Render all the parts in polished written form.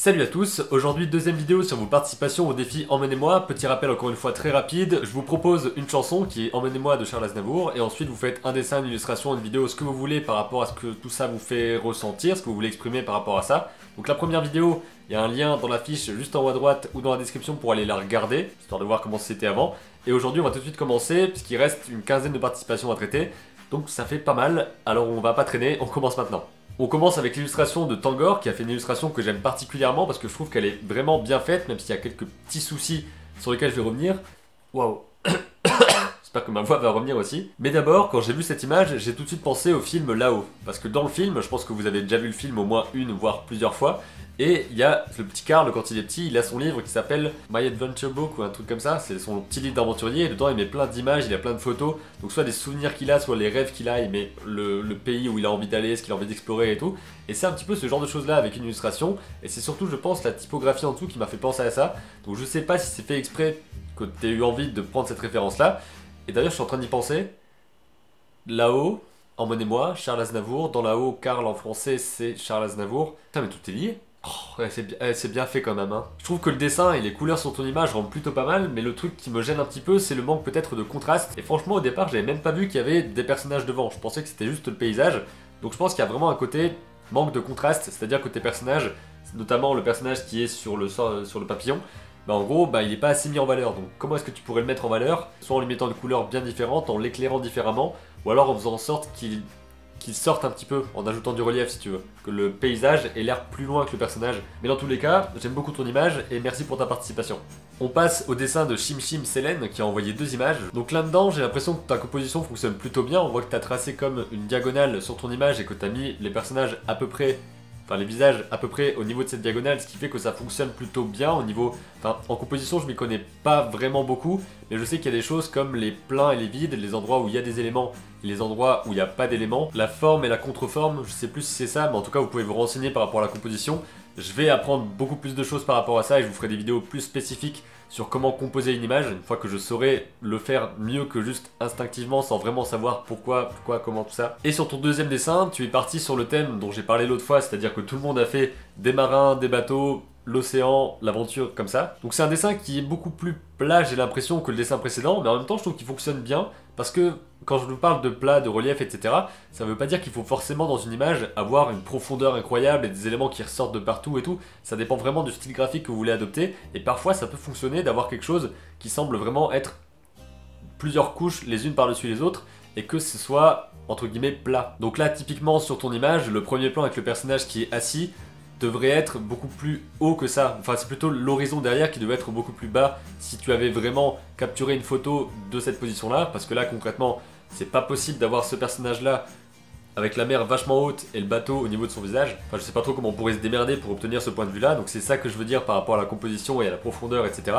Salut à tous, aujourd'hui deuxième vidéo sur vos participations au défi Emmenez-moi. Petit rappel encore une fois très rapide, je vous propose une chanson qui est Emmenez-moi de Charles Aznavour et ensuite vous faites un dessin, une illustration, une vidéo, ce que vous voulez par rapport à ce que tout ça vous fait ressentir, ce que vous voulez exprimer par rapport à ça. Donc la première vidéo, il y a un lien dans la fiche juste en haut à droite ou dans la description pour aller la regarder, histoire de voir comment c'était avant. Et aujourd'hui on va tout de suite commencer puisqu'il reste une quinzaine de participations à traiter, donc ça fait pas mal, alors on va pas traîner, on commence maintenant. On commence avec l'illustration de Tangor qui a fait une illustration que j'aime particulièrement parce que je trouve qu'elle est vraiment bien faite, même s'il y a quelques petits soucis sur lesquels je vais revenir. Waouh. J'espère que ma voix va revenir aussi. Mais d'abord, quand j'ai vu cette image, j'ai tout de suite pensé au film Là-haut. Parce que dans le film, je pense que vous avez déjà vu le film au moins une voire plusieurs fois. Et il y a le petit Karl, quand il est petit, il a son livre qui s'appelle My Adventure Book ou un truc comme ça. C'est son petit livre d'aventurier. Et dedans, il met plein d'images, il a plein de photos. Donc soit des souvenirs qu'il a, soit les rêves qu'il a. Il met le pays où il a envie d'aller, ce qu'il a envie d'explorer et tout. Et c'est un petit peu ce genre de choses là avec une illustration. Et c'est surtout, je pense, la typographie en dessous qui m'a fait penser à ça. Donc je sais pas si c'est fait exprès que tu aies eu envie de prendre cette référence là. Et d'ailleurs, je suis en train d'y penser. Là-haut, emmenez-moi, Charles Aznavour. Dans là-haut, Karl en français, c'est Charles Aznavour. Putain, mais tout est lié. Oh, c'est bien fait quand même. Hein. Je trouve que le dessin et les couleurs sur ton image rendent plutôt pas mal, mais le truc qui me gêne un petit peu, c'est le manque peut-être de contraste. Et franchement, au départ, j'avais même pas vu qu'il y avait des personnages devant. Je pensais que c'était juste le paysage. Donc je pense qu'il y a vraiment un côté manque de contraste, c'est-à-dire que tes personnages, notamment le personnage qui est sur le papillon, bah en gros, bah il est pas assez mis en valeur. Donc comment est-ce que tu pourrais le mettre en valeur? Soit en lui mettant une couleur bien différente, en l'éclairant différemment, ou alors en faisant en sorte qu'il sorte un petit peu, en ajoutant du relief si tu veux. Que le paysage ait l'air plus loin que le personnage. Mais dans tous les cas, j'aime beaucoup ton image et merci pour ta participation. On passe au dessin de Chim Selene qui a envoyé deux images. Donc là-dedans, j'ai l'impression que ta composition fonctionne plutôt bien. On voit que tu as tracé comme une diagonale sur ton image et que tu as mis les personnages à peu près, enfin les visages à peu près au niveau de cette diagonale, ce qui fait que ça fonctionne plutôt bien au niveau... Enfin, en composition, je m'y connais pas vraiment beaucoup, mais je sais qu'il y a des choses comme les pleins et les vides, les endroits où il y a des éléments et les endroits où il n'y a pas d'éléments. La forme et la contre-forme, je sais plus si c'est ça, mais en tout cas, vous pouvez vous renseigner par rapport à la composition. Je vais apprendre beaucoup plus de choses par rapport à ça et je vous ferai des vidéos plus spécifiques sur comment composer une image, une fois que je saurai le faire mieux que juste instinctivement sans vraiment savoir pourquoi, comment, tout ça. Et sur ton deuxième dessin, tu es parti sur le thème dont j'ai parlé l'autre fois, c'est-à-dire que tout le monde a fait des marins, des bateaux, l'océan, l'aventure, comme ça. Donc c'est un dessin qui est beaucoup plus plat, j'ai l'impression, que le dessin précédent, mais en même temps je trouve qu'il fonctionne bien, parce que quand je vous parle de plat, de relief, etc., ça veut pas dire qu'il faut forcément dans une image avoir une profondeur incroyable et des éléments qui ressortent de partout et tout. Ça dépend vraiment du style graphique que vous voulez adopter, et parfois ça peut fonctionner d'avoir quelque chose qui semble vraiment être plusieurs couches les unes par-dessus les autres, et que ce soit, entre guillemets, plat. Donc là, typiquement sur ton image, le premier plan avec le personnage qui est assis, devrait être beaucoup plus haut que ça. Enfin, c'est plutôt l'horizon derrière qui devait être beaucoup plus bas si tu avais vraiment capturé une photo de cette position-là, parce que là, concrètement, c'est pas possible d'avoir ce personnage-là avec la mer vachement haute et le bateau au niveau de son visage. Enfin, je sais pas trop comment on pourrait se démerder pour obtenir ce point de vue-là, donc c'est ça que je veux dire par rapport à la composition et à la profondeur, etc.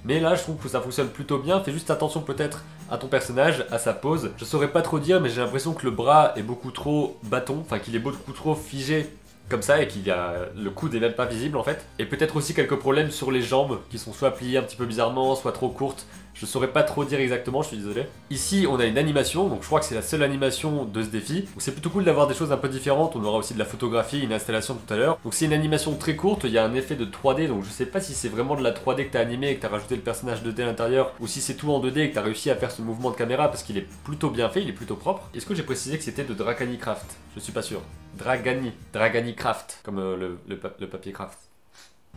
Mais là, je trouve que ça fonctionne plutôt bien. Fais juste attention peut-être à ton personnage, à sa pose. Je saurais pas trop dire, mais j'ai l'impression que le bras est beaucoup trop bâton, enfin qu'il est beaucoup trop figé comme ça et qu'il y a le coude n'est même pas visible en fait. Et peut-être aussi quelques problèmes sur les jambes qui sont soit pliées un petit peu bizarrement, soit trop courtes. Je saurais pas trop dire exactement, je suis désolé. Ici on a une animation, donc je crois que c'est la seule animation de ce défi. Donc c'est plutôt cool d'avoir des choses un peu différentes, on aura aussi de la photographie, une installation tout à l'heure. Donc c'est une animation très courte, il y a un effet de 3D, donc je sais pas si c'est vraiment de la 3D que t'as animé et que t'as rajouté le personnage 2D à l'intérieur, ou si c'est tout en 2D et que t'as réussi à faire ce mouvement de caméra parce qu'il est plutôt bien fait, il est plutôt propre. Est-ce que j'ai précisé que c'était de Dragani Craft? Je suis pas sûr. Dragani Craft, comme le papier craft.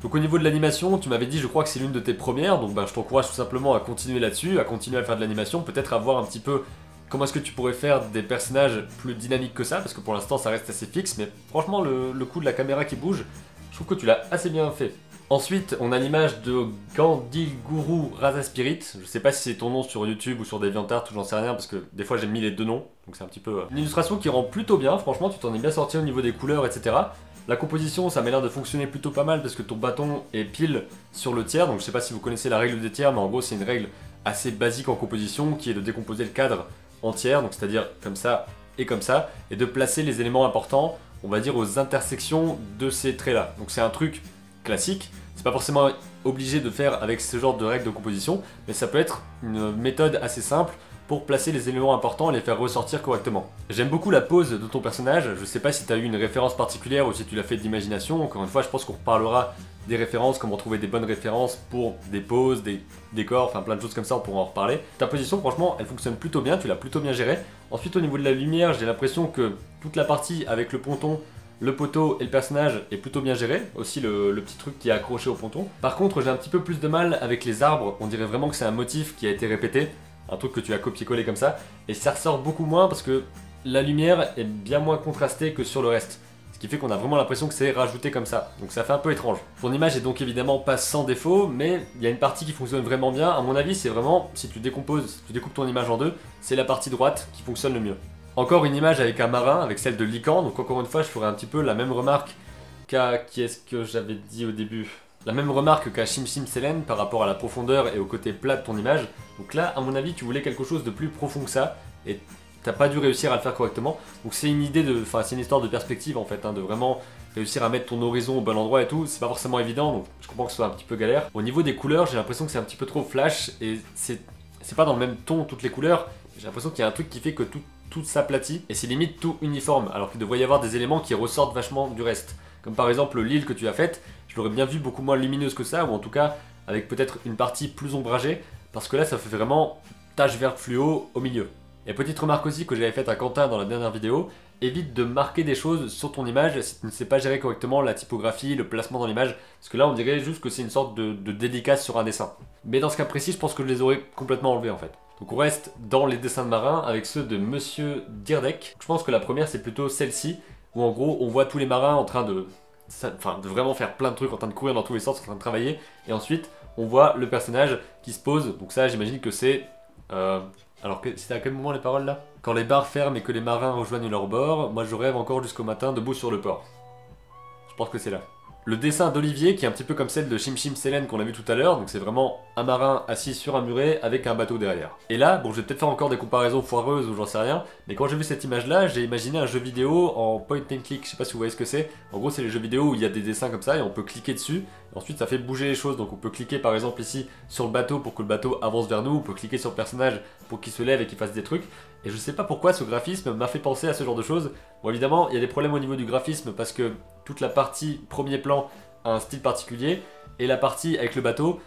Donc au niveau de l'animation, tu m'avais dit, je crois que c'est l'une de tes premières, donc je t'encourage tout simplement à continuer là-dessus, à continuer à faire de l'animation, peut-être à voir un petit peu comment est-ce que tu pourrais faire des personnages plus dynamiques que ça, parce que pour l'instant ça reste assez fixe, mais franchement le coup de la caméra qui bouge, je trouve que tu l'as assez bien fait. Ensuite, on a l'image de Gandilguru Rasa Spirit. Je sais pas si c'est ton nom sur YouTube ou sur DeviantArt, ou j'en sais rien, parce que des fois j'ai mis les deux noms, donc c'est un petit peu... Une illustration qui rend plutôt bien, franchement, tu t'en es bien sorti au niveau des couleurs, etc. La composition, ça m'a l'air de fonctionner plutôt pas mal, parce que ton bâton est pile sur le tiers, donc je sais pas si vous connaissez la règle des tiers, mais en gros c'est une règle assez basique en composition, qui est de décomposer le cadre en tiers, donc c'est-à-dire comme ça, et de placer les éléments importants, on va dire aux intersections de ces traits-là. Donc c'est un truc classique, c'est pas forcément obligé de faire avec ce genre de règles de composition, mais ça peut être une méthode assez simple pour placer les éléments importants et les faire ressortir correctement. J'aime beaucoup la pose de ton personnage, je sais pas si tu as eu une référence particulière ou si tu l'as fait d'imagination, encore une fois je pense qu'on reparlera des références, comment trouver des bonnes références pour des poses, des décors, enfin plein de choses comme ça, on pourra en reparler. Ta position franchement elle fonctionne plutôt bien, tu l'as plutôt bien gérée. Ensuite au niveau de la lumière, j'ai l'impression que toute la partie avec le ponton, le poteau et le personnage est plutôt bien géré, aussi le petit truc qui est accroché au ponton. Par contre j'ai un petit peu plus de mal avec les arbres, on dirait vraiment que c'est un motif qui a été répété, un truc que tu as copié-collé comme ça, et ça ressort beaucoup moins parce que la lumière est bien moins contrastée que sur le reste. Ce qui fait qu'on a vraiment l'impression que c'est rajouté comme ça, donc ça fait un peu étrange. Ton image est donc évidemment pas sans défaut, mais il y a une partie qui fonctionne vraiment bien. À mon avis c'est vraiment, si tu découpes ton image en deux, c'est la partie droite qui fonctionne le mieux. Encore une image avec un marin, avec celle de Lycan, donc encore une fois je ferai un petit peu la même remarque qui est-ce que j'avais dit au début, la même remarque qu'à Shim Selen par rapport à la profondeur et au côté plat de ton image. Donc là, à mon avis, tu voulais quelque chose de plus profond que ça, et t'as pas dû réussir à le faire correctement. Donc c'est une idée de, enfin c'est une histoire de perspective en fait, hein, de vraiment réussir à mettre ton horizon au bon endroit et tout. C'est pas forcément évident, donc je comprends que ce soit un petit peu galère. Au niveau des couleurs, j'ai l'impression que c'est un petit peu trop flash, et c'est pas dans le même ton toutes les couleurs. J'ai l'impression qu'il y a un truc qui fait que tout s'aplatit, et c'est limite tout uniforme, alors qu'il devrait y avoir des éléments qui ressortent vachement du reste. Comme par exemple l'île que tu as faite, je l'aurais bien vu beaucoup moins lumineuse que ça, ou en tout cas avec peut-être une partie plus ombragée, parce que là ça fait vraiment tache verte fluo au milieu. Et petite remarque aussi que j'avais faite à Quentin dans la dernière vidéo, évite de marquer des choses sur ton image si tu ne sais pas gérer correctement la typographie, le placement dans l'image, parce que là on dirait juste que c'est une sorte de dédicace sur un dessin. Mais dans ce cas précis, je pense que je les aurais complètement enlevés en fait. Donc on reste dans les dessins de marins avec ceux de Monsieur Dirdek. Je pense que la première c'est plutôt celle-ci, où en gros on voit tous les marins en train de vraiment faire plein de trucs, en train de courir dans tous les sens, en train de travailler, et ensuite on voit le personnage qui se pose. Donc ça j'imagine que c'est... alors c'était à quel moment les paroles là? Quand les bars ferment et que les marins rejoignent leur bord, moi je rêve encore jusqu'au matin debout sur le port. Je pense que c'est là. Le dessin d'Olivier qui est un petit peu comme celle de Shim Selen qu'on a vu tout à l'heure, donc c'est vraiment un marin assis sur un muret avec un bateau derrière. Et là, bon je vais peut-être faire encore des comparaisons foireuses ou j'en sais rien, mais quand j'ai vu cette image là, j'ai imaginé un jeu vidéo en point and click, je sais pas si vous voyez ce que c'est. En gros c'est les jeux vidéo où il y a des dessins comme ça et on peut cliquer dessus, et ensuite ça fait bouger les choses, donc on peut cliquer par exemple ici sur le bateau pour que le bateau avance vers nous, on peut cliquer sur le personnage pour qu'il se lève et qu'il fasse des trucs, et je sais pas pourquoi ce graphisme m'a fait penser à ce genre de choses. Bon évidemment il y a des problèmes au niveau du graphisme parce que toute la partie premier plan a un style particulier, et la partie avec le bateau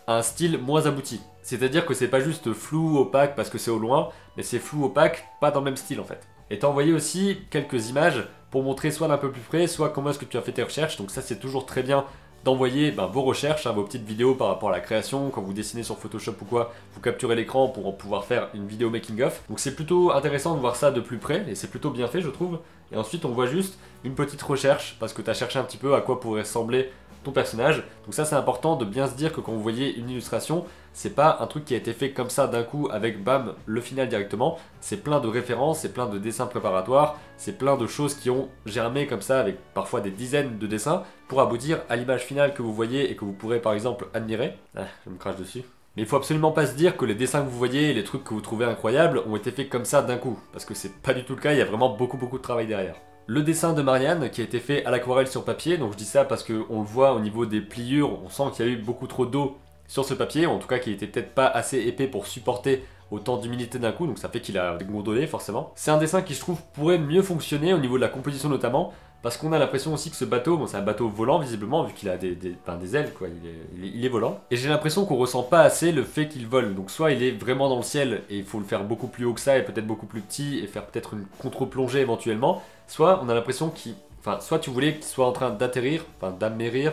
a un style moins abouti. C'est-à-dire que c'est pas juste flou, opaque parce que c'est au loin, mais c'est flou, opaque, pas dans le même style en fait. Et t'as envoyé aussi quelques images pour montrer soit d'un peu plus près, soit comment est-ce que tu as fait tes recherches, donc ça c'est toujours très bien d'envoyer vos recherches, vos petites vidéos par rapport à la création, quand vous dessinez sur Photoshop ou quoi, vous capturez l'écran pour pouvoir faire une vidéo making of. Donc c'est plutôt intéressant de voir ça de plus près, et c'est plutôt bien fait je trouve. Et ensuite on voit juste une petite recherche, parce que tu as cherché un petit peu à quoi pourrait ressembler ton personnage. Donc ça c'est important de bien se dire que quand vous voyez une illustration, c'est pas un truc qui a été fait comme ça d'un coup avec bam le final directement, c'est plein de références, c'est plein de dessins préparatoires, c'est plein de choses qui ont germé comme ça avec parfois des dizaines de dessins pour aboutir à l'image finale que vous voyez et que vous pourrez par exemple admirer. Ah, je me crache dessus. Mais il faut absolument pas se dire que les dessins que vous voyez et les trucs que vous trouvez incroyables ont été faits comme ça d'un coup, parce que c'est pas du tout le cas, il y a vraiment beaucoup de travail derrière. Le dessin de Marianne qui a été fait à l'aquarelle sur papier, donc je dis ça parce qu'on le voit au niveau des pliures, on sent qu'il y a eu beaucoup trop d'eau sur ce papier, en tout cas qu'il était peut-être pas assez épais pour supporter autant d'humidité d'un coup, donc ça fait qu'il a dégondolé forcément. C'est un dessin qui je trouve pourrait mieux fonctionner au niveau de la composition notamment, parce qu'on a l'impression aussi que ce bateau, bon c'est un bateau volant visiblement vu qu'il a des ailes quoi, il est volant. Et j'ai l'impression qu'on ressent pas assez le fait qu'il vole, donc soit il est vraiment dans le ciel et il faut le faire beaucoup plus haut que ça et peut-être beaucoup plus petit et faire peut-être une contre-plongée éventuellement, soit on a l'impression qu'il... Enfin, soit tu voulais qu'il soit en train d'atterrir, d'amérir,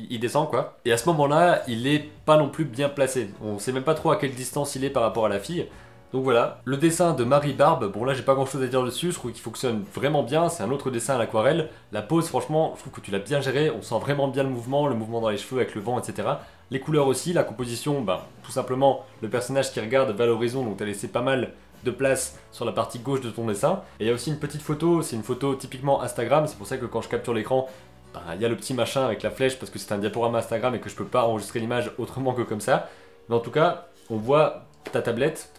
il descend quoi. Et à ce moment-là, il est pas non plus bien placé. On sait même pas trop à quelle distance il est par rapport à la fille. Donc voilà, le dessin de Marie Barbe, bon là j'ai pas grand chose à dire dessus, je trouve qu'il fonctionne vraiment bien, c'est un autre dessin à l'aquarelle. La pose franchement, je trouve que tu l'as bien géré, on sent vraiment bien le mouvement dans les cheveux avec le vent, etc. Les couleurs aussi, la composition, tout simplement le personnage qui regarde vers l'horizon, donc t'as laissé pas mal de place sur la partie gauche de ton dessin. Et il y a aussi une petite photo, c'est une photo typiquement Instagram, c'est pour ça que quand je capture l'écran, il y a le petit machin avec la flèche parce que c'est un diaporama Instagram et que je peux pas enregistrer l'image autrement que comme ça. Mais en tout cas, on voit ta tablette,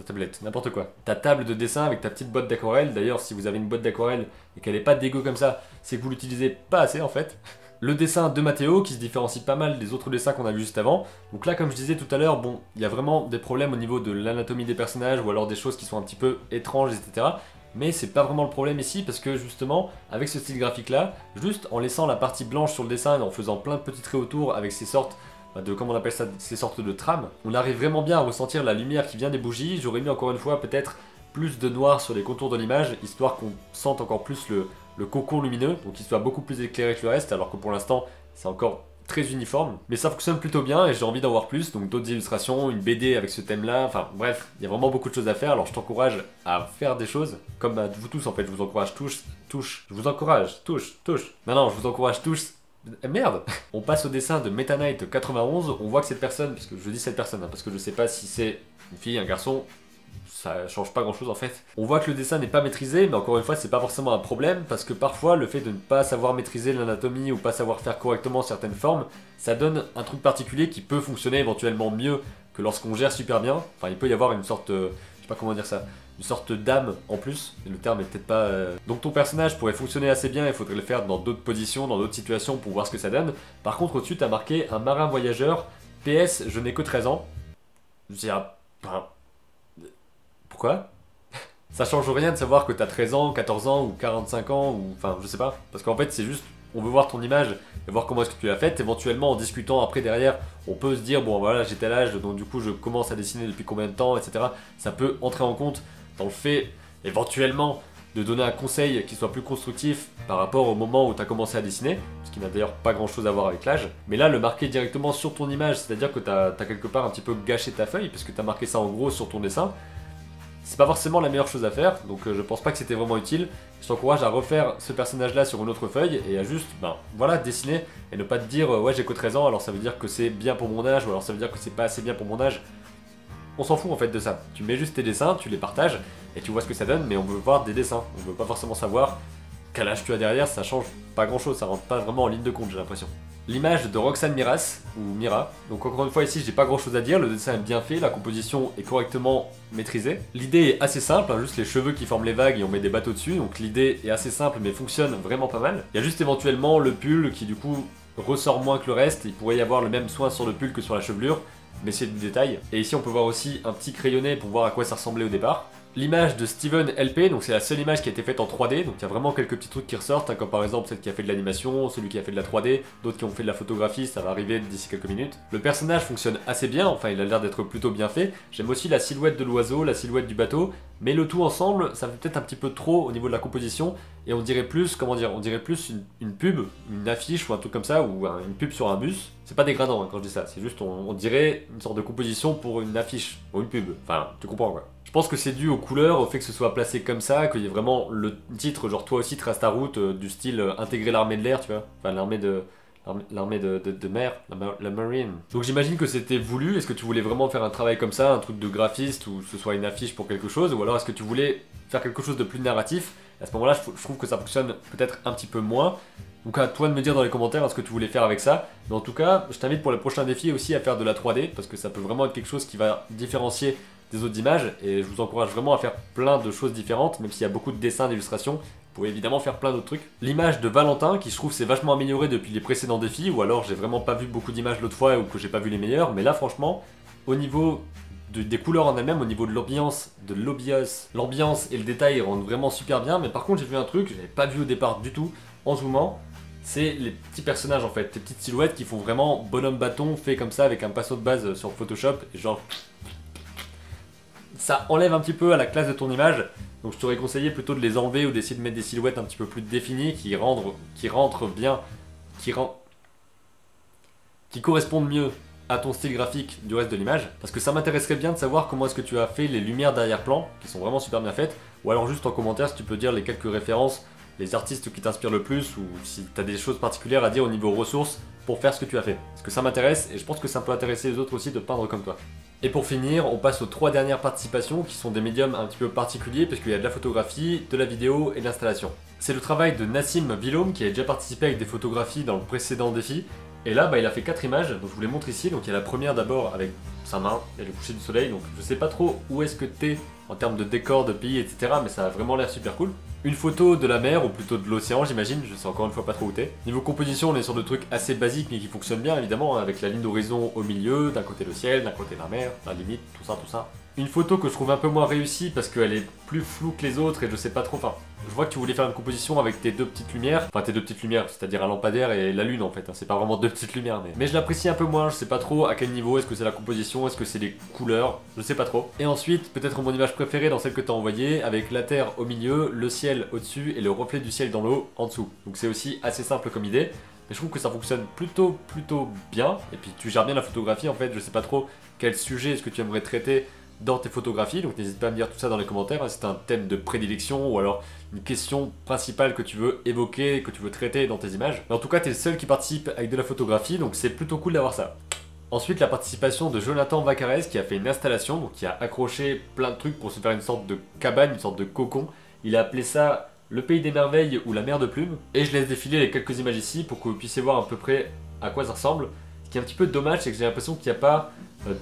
n'importe quoi. Ta table de dessin avec ta petite boîte d'aquarelle. D'ailleurs, si vous avez une boîte d'aquarelle et qu'elle est pas dégueu comme ça, c'est que vous l'utilisez pas assez en fait. le dessin de Matteo qui se différencie pas mal des autres dessins qu'on a vu juste avant. Donc là, comme je disais tout à l'heure, bon, il y a vraiment des problèmes au niveau de l'anatomie des personnages ou alors des choses qui sont un petit peu étranges, etc. Mais c'est pas vraiment le problème ici parce que justement, avec ce style graphique là, juste en laissant la partie blanche sur le dessin et en faisant plein de petits traits autour avec ces sortes de, comment on appelle ça, ces sortes de trames, on arrive vraiment bien à ressentir la lumière qui vient des bougies. J'aurais mis encore une fois peut-être plus de noir sur les contours de l'image, histoire qu'on sente encore plus le cocon lumineux, donc qu'il soit beaucoup plus éclairé que le reste, alors que pour l'instant c'est encore très uniforme. Mais ça fonctionne plutôt bien et j'ai envie d'en voir plus, donc d'autres illustrations, une BD avec ce thème là, enfin bref, il y a vraiment beaucoup de choses à faire, alors je t'encourage à faire des choses, comme à vous tous en fait, je vous encourage touche, je vous encourage, touche, non, je vous encourage tous. Merde. On passe au dessin de Meta Knight 91, on voit que cette personne, parce que je dis cette personne, hein, parce que je sais pas si c'est une fille, un garçon, ça change pas grand chose en fait. On voit que le dessin n'est pas maîtrisé, mais encore une fois c'est pas forcément un problème, parce que parfois le fait de ne pas savoir maîtriser l'anatomie ou pas savoir faire correctement certaines formes, ça donne un truc particulier qui peut fonctionner éventuellement mieux que lorsqu'on gère super bien. Enfin il peut y avoir une sorte, je sais pas comment dire ça, une sorte d'âme en plus, le terme est peut-être pas... Donc ton personnage pourrait fonctionner assez bien, il faudrait le faire dans d'autres positions, dans d'autres situations pour voir ce que ça donne. Par contre au-dessus t'as marqué un marin voyageur, PS je n'ai que 13 ans. Je dis, pourquoi? Ça change rien de savoir que t'as 13 ans, 14 ans ou 45 ans, ou enfin je sais pas. Parce qu'en fait c'est juste, on veut voir ton image et voir comment est-ce que tu l'as faite. Éventuellement en discutant après derrière, on peut se dire bon voilà j'ai tel âge donc du coup je commence à dessiner depuis combien de temps, etc. Ça peut entrer en compte dans le fait éventuellement de donner un conseil qui soit plus constructif par rapport au moment où tu as commencé à dessiner, ce qui n'a d'ailleurs pas grand chose à voir avec l'âge. Mais là, le marquer directement sur ton image, c'est-à-dire que tu as quelque part un petit peu gâché ta feuille, parce que tu as marqué ça en gros sur ton dessin, c'est pas forcément la meilleure chose à faire, donc je pense pas que c'était vraiment utile. Je t'encourage à refaire ce personnage-là sur une autre feuille et à juste, ben voilà, dessiner et ne pas te dire ouais j'ai que 13 ans, alors ça veut dire que c'est bien pour mon âge, ou alors ça veut dire que c'est pas assez bien pour mon âge. On s'en fout en fait de ça. Tu mets juste tes dessins, tu les partages et tu vois ce que ça donne, mais on veut voir des dessins. On veut pas forcément savoir quel âge tu as derrière, ça change pas grand chose, ça rentre pas vraiment en ligne de compte, j'ai l'impression. L'image de Roxane Miras, ou Mira. Donc encore une fois ici, j'ai pas grand chose à dire, le dessin est bien fait, la composition est correctement maîtrisée. L'idée est assez simple, hein, juste les cheveux qui forment les vagues et on met des bateaux dessus, donc l'idée est assez simple mais fonctionne vraiment pas mal. Il y a juste éventuellement le pull qui du coup ressort moins que le reste, il pourrait y avoir le même soin sur le pull que sur la chevelure, mais c'est du détail. Et ici on peut voir aussi un petit crayonné pour voir à quoi ça ressemblait au départ. L'image de Steven LP, donc c'est la seule image qui a été faite en 3D, donc il y a vraiment quelques petits trucs qui ressortent, hein, comme par exemple celle qui a fait de l'animation, celui qui a fait de la 3D, d'autres qui ont fait de la photographie, ça va arriver d'ici quelques minutes. Le personnage fonctionne assez bien, enfin il a l'air d'être plutôt bien fait. J'aime aussi la silhouette de l'oiseau, la silhouette du bateau, mais le tout ensemble, ça fait peut-être un petit peu trop au niveau de la composition, et on dirait plus, comment dire, on dirait plus une pub, une affiche ou un truc comme ça, ou une pub sur un bus. C'est pas dégradant hein, quand je dis ça, c'est juste on dirait une sorte de composition pour une affiche, ou une pub, enfin tu comprends quoi. Je pense que c'est dû aux couleurs, au fait que ce soit placé comme ça, qu'il y ait vraiment le titre, genre toi aussi trace ta route, du style intégrer l'armée de l'air, tu vois, enfin l'armée de mer, la marine. Donc j'imagine que c'était voulu, est-ce que tu voulais vraiment faire un travail comme ça, un truc de graphiste, ou ce soit une affiche pour quelque chose, ou alors est-ce que tu voulais faire quelque chose de plus narratif? À ce moment-là, je trouve que ça fonctionne peut-être un petit peu moins. Donc à toi de me dire dans les commentaires ce que tu voulais faire avec ça. Mais en tout cas, je t'invite pour le prochain défi aussi à faire de la 3D, parce que ça peut vraiment être quelque chose qui va différencier des autres images, et je vous encourage vraiment à faire plein de choses différentes, même s'il y a beaucoup de dessins, d'illustrations, vous pouvez évidemment faire plein d'autres trucs. L'image de Valentin, qui je trouve s'est vachement améliorée depuis les précédents défis, ou alors j'ai vraiment pas vu beaucoup d'images l'autre fois, ou que j'ai pas vu les meilleures, mais là franchement, au niveau des couleurs en elles-mêmes, au niveau de l'ambiance, l'ambiance et le détail rendent vraiment super bien, mais par contre j'ai vu un truc que j'avais pas vu au départ du tout, en zoomant, c'est les petits personnages en fait, les petites silhouettes qui font vraiment bonhomme bâton fait comme ça avec un pinceau de base sur Photoshop, et genre... ça enlève un petit peu à la classe de ton image, donc je t'aurais conseillé plutôt de les enlever ou d'essayer de mettre des silhouettes un petit peu plus définies qui rentrent bien, qui correspondent mieux à ton style graphique du reste de l'image, parce que ça m'intéresserait bien de savoir comment est-ce que tu as fait les lumières d'arrière-plan, qui sont vraiment super bien faites, ou alors juste en commentaire si tu peux dire les quelques références, les artistes qui t'inspirent le plus, ou si tu as des choses particulières à dire au niveau ressources pour faire ce que tu as fait. Parce que ça m'intéresse, et je pense que ça peut intéresser les autres aussi de peindre comme toi. Et pour finir, on passe aux 3 dernières participations qui sont des médiums un petit peu particuliers parce qu'il y a de la photographie, de la vidéo et de l'installation. C'est le travail de Nassim Vilom qui a déjà participé avec des photographies dans le précédent défi. Et là, il a fait 4 images, donc je vous les montre ici. Donc il y a la première d'abord avec sa main et le coucher du soleil, donc je sais pas trop où est-ce que t'es en termes de décor, de pays, etc. Mais ça a vraiment l'air super cool. Une photo de la mer, ou plutôt de l'océan j'imagine, je sais encore une fois pas trop où t'es. Niveau composition, on est sur des trucs assez basiques mais qui fonctionnent bien évidemment, hein, avec la ligne d'horizon au milieu, d'un côté le ciel, d'un côté la mer, la limite, tout ça, tout ça. Une photo que je trouve un peu moins réussie parce qu'elle est plus floue que les autres et je sais pas trop, enfin, je vois que tu voulais faire une composition avec tes deux petites lumières, enfin tes deux petites lumières, c'est-à-dire un lampadaire et la lune en fait, hein. C'est pas vraiment deux petites lumières mais je l'apprécie un peu moins, je sais pas trop à quel niveau, est-ce que c'est la composition, est-ce que c'est les couleurs, je sais pas trop. Et ensuite, peut-être mon image préférée dans celle que t'as envoyée, avec la terre au milieu, le ciel au-dessus et le reflet du ciel dans l'eau en dessous. Donc c'est aussi assez simple comme idée. Mais je trouve que ça fonctionne plutôt bien. Et puis tu gères bien la photographie en fait, je sais pas trop quel sujet est-ce que tu aimerais traiter dans tes photographies, donc n'hésite pas à me dire tout ça dans les commentaires, hein, si c'est un thème de prédilection ou alors une question principale que tu veux évoquer, que tu veux traiter dans tes images. Mais en tout cas, t'es le seul qui participe avec de la photographie, donc c'est plutôt cool d'avoir ça. Ensuite, la participation de Jonathan Vacarez qui a fait une installation, donc qui a accroché plein de trucs pour se faire une sorte de cabane, une sorte de cocon. Il a appelé ça le pays des merveilles ou la mer de plumes. Et je laisse défiler les quelques images ici pour que vous puissiez voir à peu près à quoi ça ressemble. Ce qui est un petit peu dommage, c'est que j'ai l'impression qu'il n'y a pas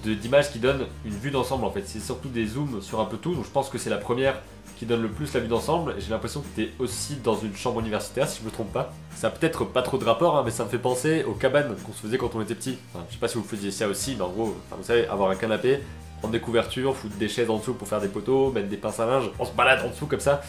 d'images qui donnent une vue d'ensemble en fait. C'est surtout des zooms sur un peu tout, donc je pense que c'est la première qui donne le plus la vue d'ensemble. Et j'ai l'impression que t'es aussi dans une chambre universitaire, si je me trompe pas. Ça a peut-être pas trop de rapport, hein, mais ça me fait penser aux cabanes qu'on se faisait quand on était petit. Enfin, je sais pas si vous faisiez ça aussi, mais en gros, vous savez, avoir un canapé, prendre des couvertures, foutre des chaises en dessous pour faire des poteaux, mettre des pinces à linge, on se balade en dessous comme ça.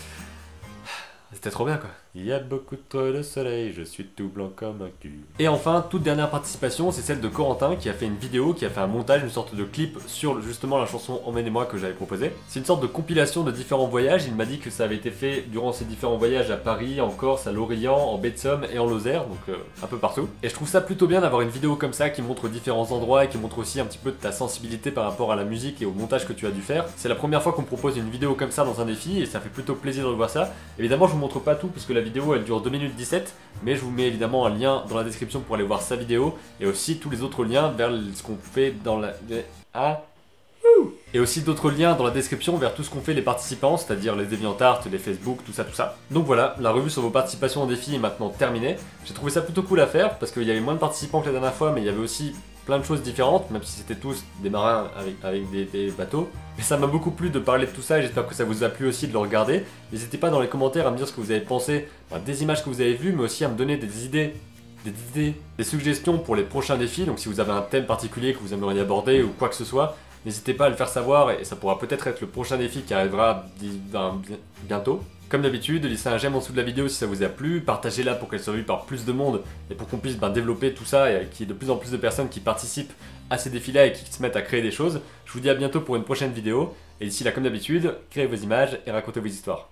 C'était trop bien quoi. Il y a beaucoup trop de soleil, je suis tout blanc comme un cul. Et enfin, toute dernière participation, c'est celle de Corentin qui a fait une vidéo, qui a fait un montage, une sorte de clip sur justement la chanson Emmenez-moi que j'avais proposée. C'est une sorte de compilation de différents voyages, il m'a dit que ça avait été fait durant ces différents voyages à Paris, en Corse, à Lorient, en baie de Somme et en Lozère, donc un peu partout. Et je trouve ça plutôt bien d'avoir une vidéo comme ça qui montre différents endroits et qui montre aussi un petit peu de ta sensibilité par rapport à la musique et au montage que tu as dû faire. C'est la première fois qu'on me propose une vidéo comme ça dans un défi et ça fait plutôt plaisir de voir ça. Évidemment, je vous montre pas tout parce que la vidéo elle dure 2 minutes 17, mais je vous mets évidemment un lien dans la description pour aller voir sa vidéo et aussi tous les autres liens vers ce qu'on fait dans la... Et aussi d'autres liens dans la description vers tout ce qu'ont fait les participants, c'est-à-dire les DeviantArt, les Facebook, tout ça, tout ça. Donc voilà, la revue sur vos participations en défi est maintenant terminée. J'ai trouvé ça plutôt cool à faire parce qu'il y avait moins de participants que la dernière fois, mais il y avait aussi plein de choses différentes, même si c'était tous des marins avec des bateaux. Mais ça m'a beaucoup plu de parler de tout ça et j'espère que ça vous a plu aussi de le regarder. N'hésitez pas dans les commentaires à me dire ce que vous avez pensé, des images que vous avez vues, mais aussi à me donner des idées, des suggestions pour les prochains défis. Donc si vous avez un thème particulier que vous aimeriez aborder ou quoi que ce soit, n'hésitez pas à le faire savoir et ça pourra peut-être être le prochain défi qui arrivera bientôt. Comme d'habitude, laissez un j'aime en dessous de la vidéo si ça vous a plu, partagez-la pour qu'elle soit vue par plus de monde et pour qu'on puisse développer tout ça et qu'il y ait de plus en plus de personnes qui participent à ces défis-là et qui se mettent à créer des choses. Je vous dis à bientôt pour une prochaine vidéo et d'ici là, comme d'habitude, créez vos images et racontez vos histoires.